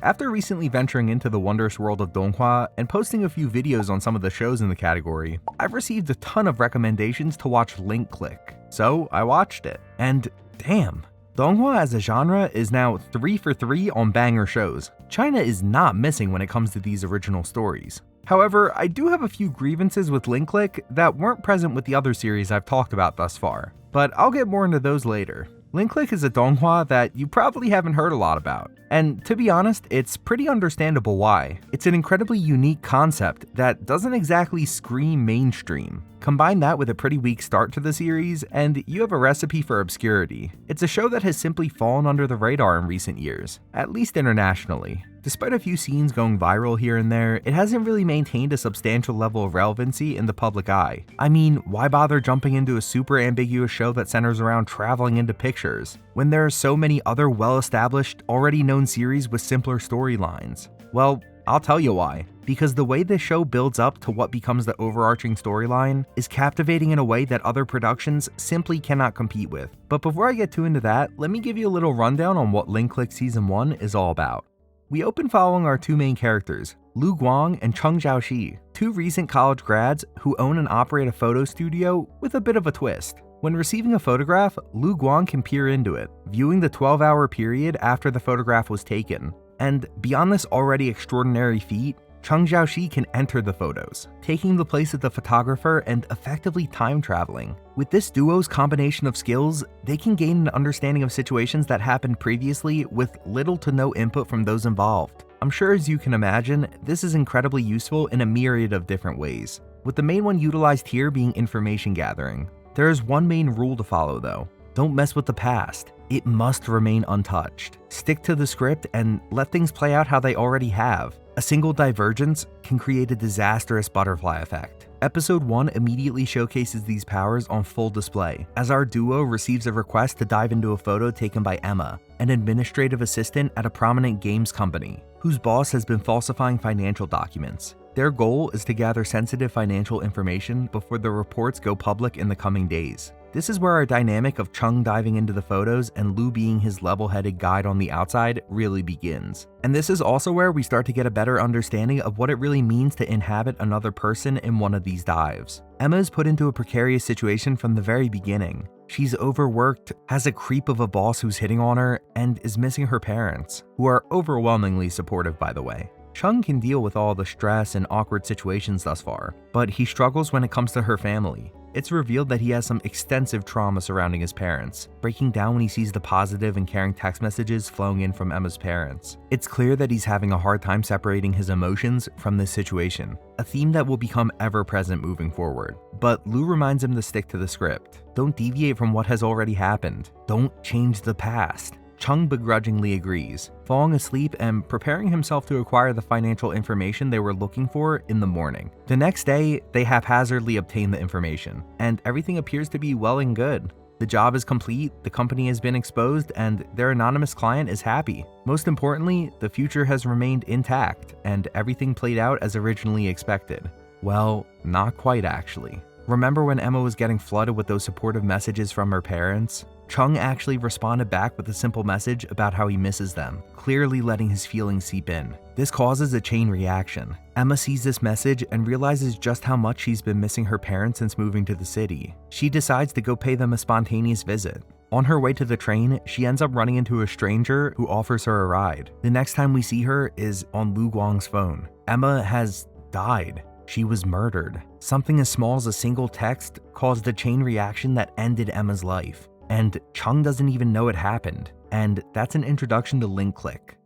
after recently venturing into the wondrous world of Donghua and posting a few videos on some of the shows in the category, I've received a ton of recommendations to watch Link Click, so I watched it. And damn, Donghua as a genre is now 3 for 3 on banger shows. China is not missing when it comes to these original stories. However, I do have a few grievances with Link Click that weren't present with the other series I've talked about thus far, but I'll get more into those later. Link Click is a donghua that you probably haven't heard a lot about, and to be honest, it's pretty understandable why. It's an incredibly unique concept that doesn't exactly scream mainstream. Combine that with a pretty weak start to the series, and you have a recipe for obscurity. It's a show that has simply fallen under the radar in recent years, at least internationally. Despite a few scenes going viral here and there, it hasn't really maintained a substantial level of relevancy in the public eye. I mean, why bother jumping into a super ambiguous show that centers around traveling into pictures, when there are so many other well-established, already known series with simpler storylines? Well, I'll tell you why. Because the way this show builds up to what becomes the overarching storyline is captivating in a way that other productions simply cannot compete with. But before I get too into that, let me give you a little rundown on what Link Click Season 1 is all about. We open following our two main characters, Lu Guang and Cheng Xiaoxi, two recent college grads who own and operate a photo studio with a bit of a twist. When receiving a photograph, Lu Guang can peer into it, viewing the 12-hour period after the photograph was taken. And beyond this already extraordinary feat, Cheng Xiaoxi can enter the photos, taking the place of the photographer and effectively time traveling. With this duo's combination of skills, they can gain an understanding of situations that happened previously with little to no input from those involved. I'm sure as you can imagine, this is incredibly useful in a myriad of different ways, with the main one utilized here being information gathering. There is one main rule to follow though: don't mess with the past. It must remain untouched. Stick to the script and let things play out how they already have. A single divergence can create a disastrous butterfly effect. Episode 1 immediately showcases these powers on full display, as our duo receives a request to dive into a photo taken by Emma, an administrative assistant at a prominent games company, whose boss has been falsifying financial documents. Their goal is to gather sensitive financial information before the reports go public in the coming days. This is where our dynamic of Cheng diving into the photos and Lu being his level-headed guide on the outside really begins. And this is also where we start to get a better understanding of what it really means to inhabit another person in one of these dives. Emma is put into a precarious situation from the very beginning. She's overworked, has a creep of a boss who's hitting on her, and is missing her parents, who are overwhelmingly supportive, by the way. Cheng can deal with all the stress and awkward situations thus far, but he struggles when it comes to her family. It's revealed that he has some extensive trauma surrounding his parents, breaking down when he sees the positive and caring text messages flowing in from Emma's parents. It's clear that he's having a hard time separating his emotions from this situation, a theme that will become ever present moving forward. But Lu reminds him to stick to the script. Don't deviate from what has already happened. Don't change the past. Cheng begrudgingly agrees, falling asleep and preparing himself to acquire the financial information they were looking for in the morning. The next day, they haphazardly obtain the information, and everything appears to be well and good. The job is complete, the company has been exposed, and their anonymous client is happy. Most importantly, the future has remained intact, and everything played out as originally expected. Well, not quite actually. Remember when Emma was getting flooded with those supportive messages from her parents? Cheng actually responded back with a simple message about how he misses them, clearly letting his feelings seep in. This causes a chain reaction. Emma sees this message and realizes just how much she's been missing her parents since moving to the city. She decides to go pay them a spontaneous visit. On her way to the train, she ends up running into a stranger who offers her a ride. The next time we see her is on Lu Guang's phone. Emma has died. She was murdered. Something as small as a single text caused a chain reaction that ended Emma's life. And Cheng doesn't even know it happened. And that's an introduction to Link Click.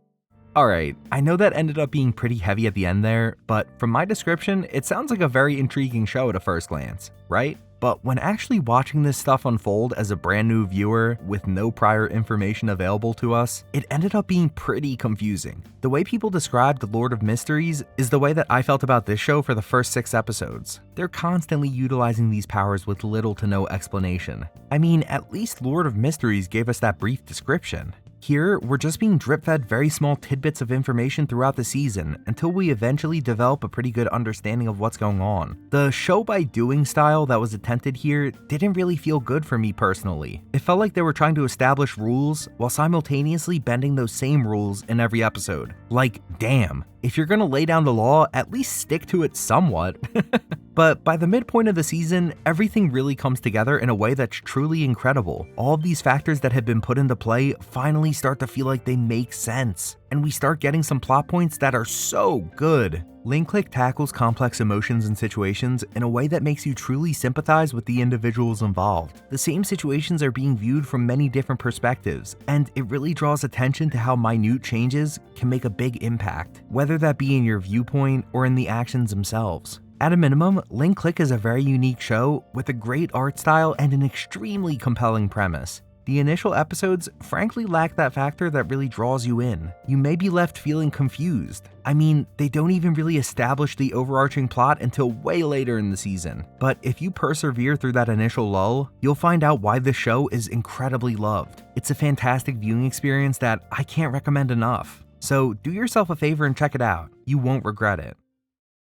Alright, I know that ended up being pretty heavy at the end there, but from my description, it sounds like a very intriguing show at a first glance, right? But when actually watching this stuff unfold as a brand new viewer with no prior information available to us, it ended up being pretty confusing. The way people described The Lord of Mysteries is the way that I felt about this show for the first 6 episodes. They're constantly utilizing these powers with little to no explanation. I mean, at least Lord of Mysteries gave us that brief description. Here, we're just being drip-fed very small tidbits of information throughout the season until we eventually develop a pretty good understanding of what's going on. The show-by-doing style that was attempted here didn't really feel good for me personally. It felt like they were trying to establish rules while simultaneously bending those same rules in every episode. Like, damn, if you're gonna lay down the law, at least stick to it somewhat. But by the midpoint of the season, everything really comes together in a way that's truly incredible. All of these factors that have been put into play finally start to feel like they make sense, and we start getting some plot points that are so good. Link Click tackles complex emotions and situations in a way that makes you truly sympathize with the individuals involved. The same situations are being viewed from many different perspectives, and it really draws attention to how minute changes can make a big impact, whether that be in your viewpoint or in the actions themselves. At a minimum, Link Click is a very unique show with a great art style and an extremely compelling premise. The initial episodes frankly lack that factor that really draws you in. You may be left feeling confused. I mean, they don't even really establish the overarching plot until way later in the season. But if you persevere through that initial lull, you'll find out why the show is incredibly loved. It's a fantastic viewing experience that I can't recommend enough. So do yourself a favor and check it out. You won't regret it.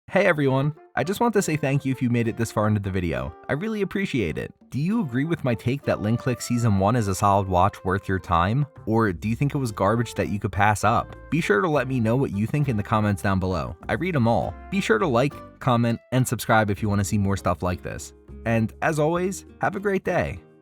Hey everyone, I just want to say thank you if you made it this far into the video. I really appreciate it. Do you agree with my take that Link Click Season 1 is a solid watch worth your time? Or do you think it was garbage that you could pass up? Be sure to let me know what you think in the comments down below. I read them all. Be sure to like, comment, and subscribe if you want to see more stuff like this. And as always, have a great day.